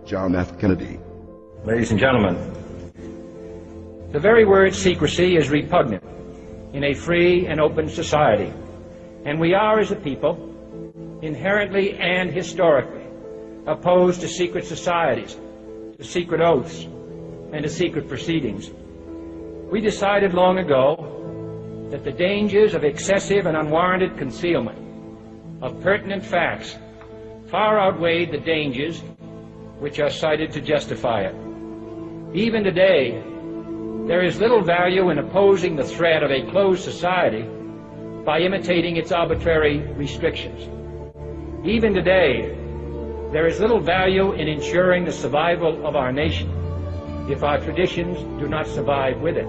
John F. Kennedy. Ladies and gentlemen, the very word secrecy is repugnant in a free and open society, and we are, as a people, inherently and historically opposed to secret societies, to secret oaths, and to secret proceedings. We decided long ago that the dangers of excessive and unwarranted concealment of pertinent facts far outweighed the dangers which are cited to justify it. Even today, there is little value in opposing the threat of a closed society by imitating its arbitrary restrictions. Even today, there is little value in ensuring the survival of our nation if our traditions do not survive with it.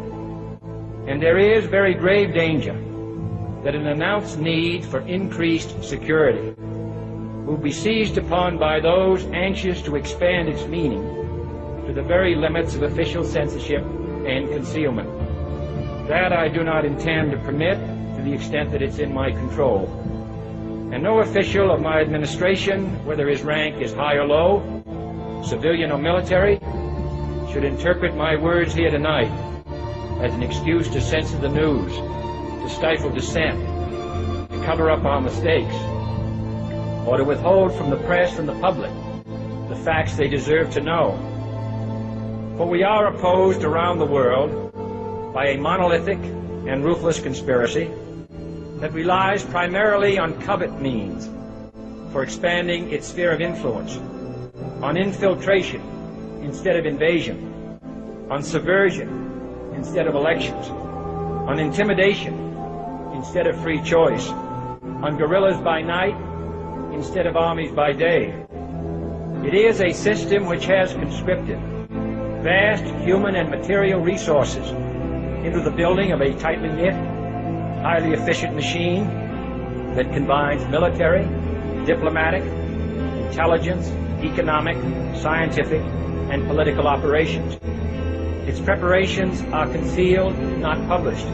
And there is very grave danger that an announced need for increased security will be seized upon by those anxious to expand its meaning to the very limits of official censorship and concealment. That I do not intend to permit to the extent that it's in my control. And no official of my administration, whether his rank is high or low, civilian or military, should interpret my words here tonight as an excuse to censor the news, to stifle dissent, to cover up our mistakes, or to withhold from the press and the public the facts they deserve to know. For we are opposed around the world by a monolithic and ruthless conspiracy that relies primarily on covert means for expanding its sphere of influence, on infiltration instead of invasion, on subversion instead of elections, on intimidation instead of free choice, on guerrillas by night instead of armies by day. It is a system which has conscripted vast human and material resources into the building of a tightly knit, highly efficient machine that combines military, diplomatic, intelligence, economic, scientific, and political operations. Its preparations are concealed, not published.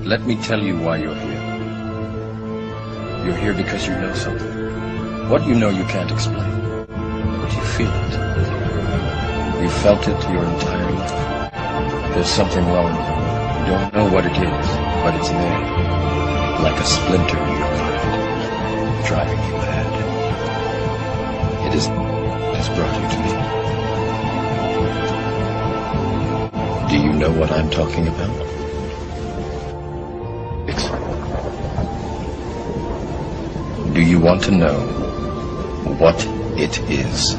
Let me tell you why you're here. You're here because you know something. What you know you can't explain, but you feel it. You felt it your entire life. There's something wrong with you. You don't know what it is, but it's there, like a splinter in your mind, driving you mad. It has brought you to me. Do you know what I'm talking about? Do you want to know what it is?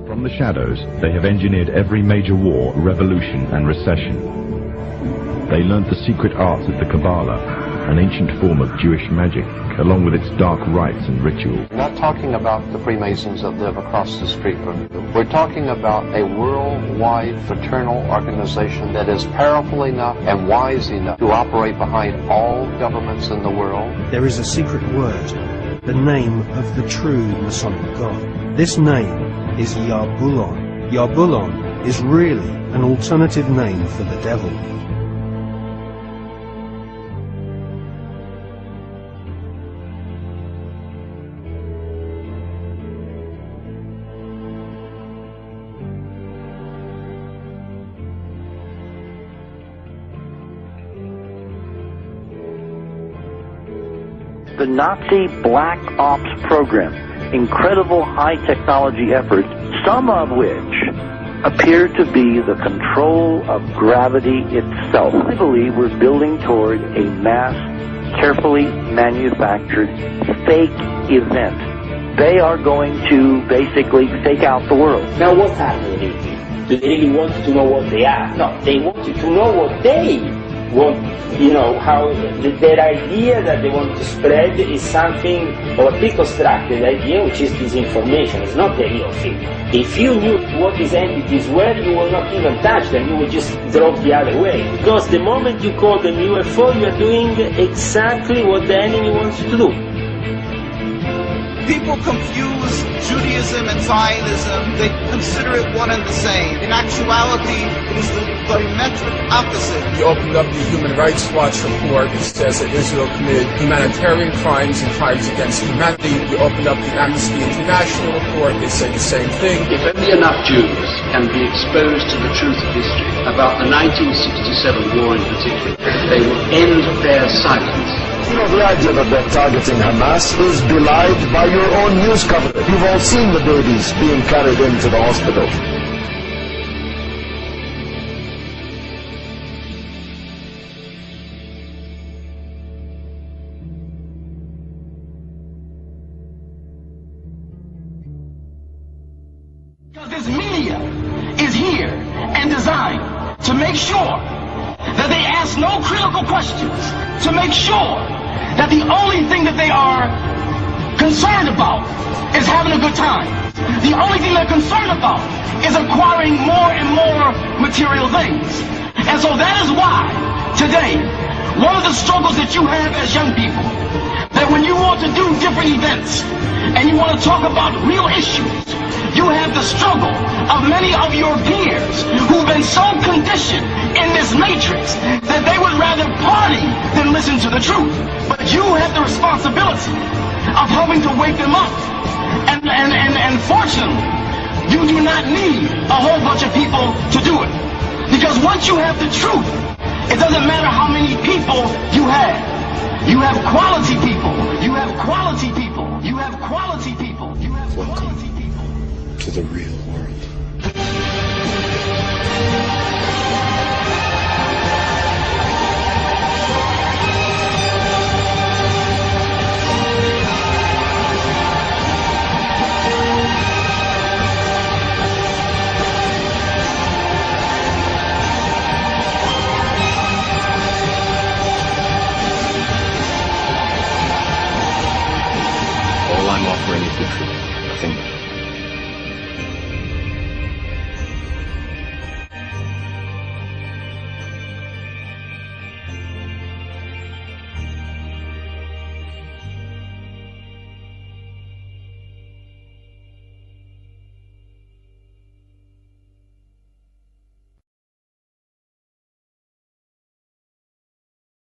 From the shadows, they have engineered every major war, revolution, and recession. They learned the secret arts of the Kabbalah, an ancient form of Jewish magic, along with its dark rites and rituals. We're not talking about the Freemasons that live across the street from you. We're talking about a worldwide fraternal organization that is powerful enough and wise enough to operate behind all governments in the world. There is a secret word, the name of the true Masonic God. This name is Yarbulon. Yarbulon is really an alternative name for the devil. the Nazi Black Ops program. Incredible high technology efforts, some of which appear to be the control of gravity itself. I believe we're building toward a mass, carefully manufactured fake event. They are going to basically fake out the world. Now what are they really? Do they really want to know what they are? No, they want you to know what they want, you know, how their idea that they want to spread is something of a pre-constructed idea, which is disinformation. It's not the real thing. If you knew what these entities were, you will not even touch them. You will just drop the other way. Because the moment you call them UFO, you are doing exactly what the enemy wants you to do. People confuse Judaism and Zionism. They consider it one and the same. In actuality, it is the diametric opposite. You opened up the Human Rights Watch report. It says that Israel committed humanitarian crimes and crimes against humanity. You opened up the Amnesty International report. They say the same thing. If only enough Jews can be exposed to the truth of history about the 1967 war in particular, they will end their silence. You know, the idea that they're targeting Hamas is belied by your own news coverage. You've all seen the babies being carried into the hospital. Because this media is here and designed to make sure that they ask no critical questions, to make sure that the only thing that they are concerned about is having a good time. The only thing they're concerned about is acquiring more and more material things. And so that is why today, one of the struggles that you have as young people, that when you want to do different events and you want to talk about real issues, you have the struggle of many of your peers who've been so conditioned in this matrix that they would rather party than listen to the truth. But you have the responsibility of helping to wake them up. And fortunately, you do not need a whole bunch of people to do it. Because once you have the truth, it doesn't matter how many people you have. You have quality people. You have quality people. You have quality people. You have quality people. To the real world.